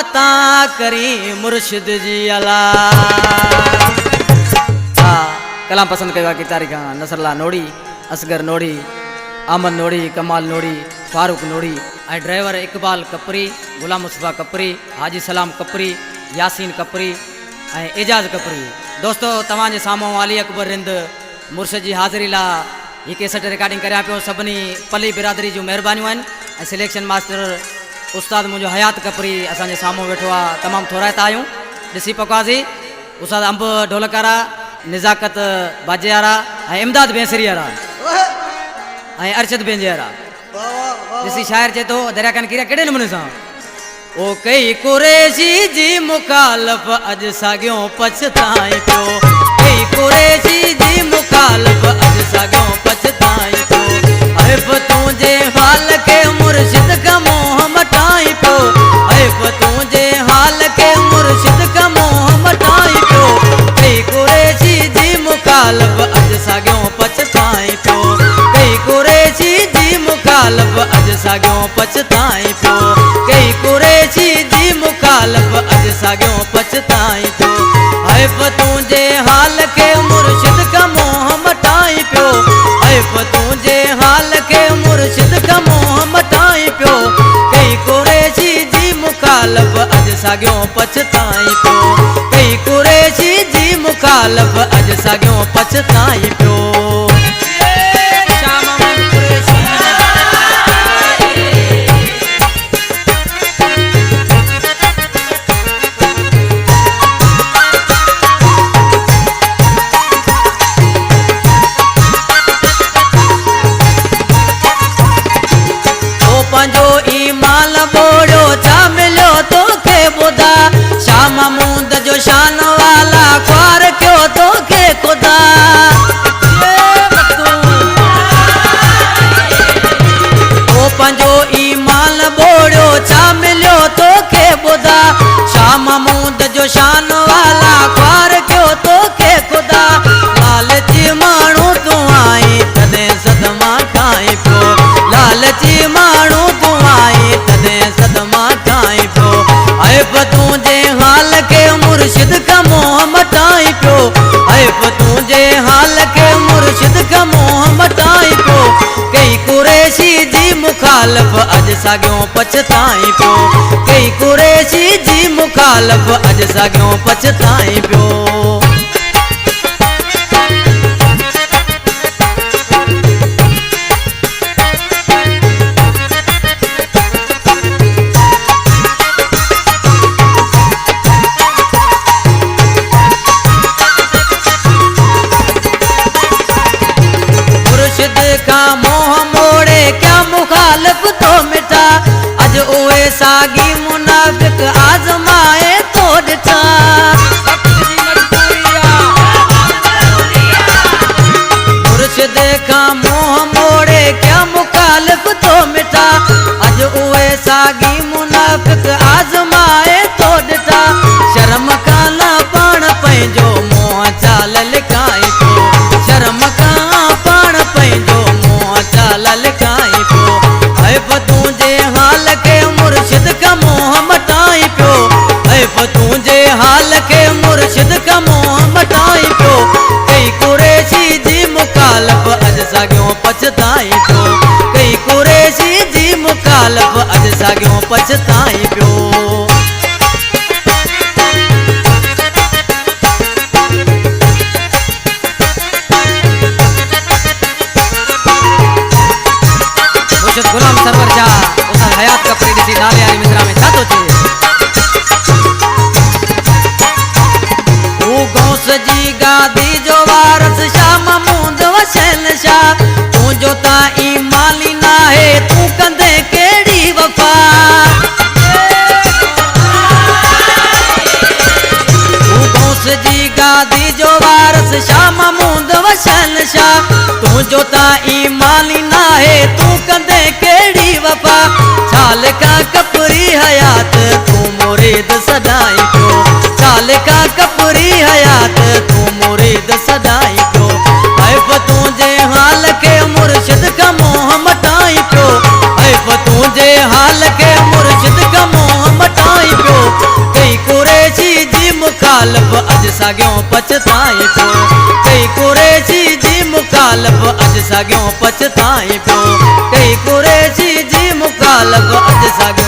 अता करी मुर्शिद जी अला। कलाम पसंद कयो की तारीख़ नसरला नोड़ी, असगर नोड़ी, अहमद नोड़ी, कमाल नोड़ी, फारूक नोड़ी ऐं ड्राइवर इकबाल कपरी, गुलाम मुस्तफ़ा कपरी, हाजी सलाम कपरी, यासीन कपरी ऐं एजाज कपरी। दोस्तों तव्हांजे साम्हूं अली अकबर रिंद मुर्शिद जी हाज़िरी ला ही कैसेट रिकॉर्डिंग करियां पियो। सभिनी पली बिरादरी जूं महिरबानियूं आहिनि ऐं सिलेक्शन मास्टर उस्ताद मुंहिंजो हयात कपरी असांजे साम्हूं वेठो आहे। तमामु थोराइता आहियूं ॾिसी पकवाज़ी उस्ताद अंब ढोलकारा, निज़ाकत बाजेवारा ऐं इमदाद बेंसरी वारा ऐं अरशद बेंजे वारा। ॾिसी शाइर चए थो दरिया कान किरिया कहिड़े नमूने सां ओ कई कुरैशी जी मुखालफ़ अॼु साॻियो पछताई पियो, कई कुरैशी जी मुखालफ़ अॼु साॻियो पछताई पियो। ऐब तुंहिंजे हाल खे मुर्शिद खां मोह मटाई पियो, ऐब तुंहिंजे हाल खे मुर्शिद खां मोह मटाई पियो। कई कुरैशी जी मुखालफ़ अॼु साॻियो पछताई पियो, कई कुरैशी जी मुखालफ़ अॼु साॻियो पछताई पियो, कई कुरैशी जी मुखालफ़ अॼु साॻियो पछताई पियो। ऐब तुंहिंजे हाल खे मुर्शिद खां मोह मटाई पियो, ऐब तुंहिंजे हाल खे मुर्शिद खां मोह मटाई पियो। कई कुरैशी जी मुखालफ़ अॼु साॻियो पछताई पियो, कई कुरैशी जी मुखालफ़ अॼु साॻियो पछताई पियो। पंहिंजो ईमान बोड़ो छा मिलियो तोखे ॿुधा, शाह महमूद जो शान वाला ख्वार कयो तोखे ख़ुदा। ओ पंहिंजो ईमान बोड़ो छा मिलियो तोखे ॿुधा, शाह महमूद जो शान वाला ख्वार कयो तोखे ख़ुदा। लालची माण्हू तूं आई तॾहिं सदमा खाई पियो, लालची माण्हू तूं आई तॾहिं सदमा खाई पियो। ऐब तुंहिंजे हाल खे मुर्शिद खां मोह मटाई पियो, ऐब तुंहिंजे हाल खे मुर्शिद खां मोह मटाई पियो। कई कुरैशी जी मुखालफ़ अॼु साॻियो पछताई पियो, कई कुरैशी जी मुखालफ़ अॼु साॻियो पछताई पियो। मोह मोड़े क्या मुखालिफ तो मिटा, अज उहे सागी मुनाफिक आज़माए तो ॾिठा। मुर्शिद खां मोह मोड़े क्या मुखालिफ तो मिटा, अज उहे सागी मुनाफिक आज़माए तो ॾिठा। शर्म खां न पाण पंहिंजो मोह चाल लिकाई पियो, शर्म खां पाण पंहिंजो चाल लिकाई पियो। ऐब तुंहिंजे हाल खे मुर्शिद खां मोह मटाई पियो, ऐब तुंहिंजे हाल खे मुर्शिद खां मोह मटाई पियो। कई कुरैशी जी मुखालफ़ अॼु साॻियो पछताई पियो, कई कुरैशी जी मुखालफ़ अॼु साॻियो पछताई पियो। गुलाम सरवर जा उस्ताद हयात कपरी ॾिसी नाले वारी मिसरा में छा थो चए, तू गौस जी गादी जो वारस शाह महमूद वशैन शाह, तुंहिंजो ता ईमान ई नाहे तूं कंदे कहिड़ी वफ़ा। तू गौस जी गादी जो वारस शाह महमूद वशैन शाह, तुंहिंजो ता ईमान ई नाहे तूं कंदे कहिड़ी वफ़ा। छाल खां कपरी हयात तूं मुरीद सदाई पियो, छाल खां कपरी हयात तूं मुरीद सदाई पियो। ऐब तुंहिंजे हाल खे मुर्शिद खां मोह मटाई पियो, ऐब तुंहिंजे हाल खे मुर्शिद खां मोह मटाई पियो। मुखालफ अज साॻियो पछताई पियो कई कुरैशी जी मुखालफ अज साॻियो पछताई पियो कई कुरैशी जी मुखालफ अज साॻियो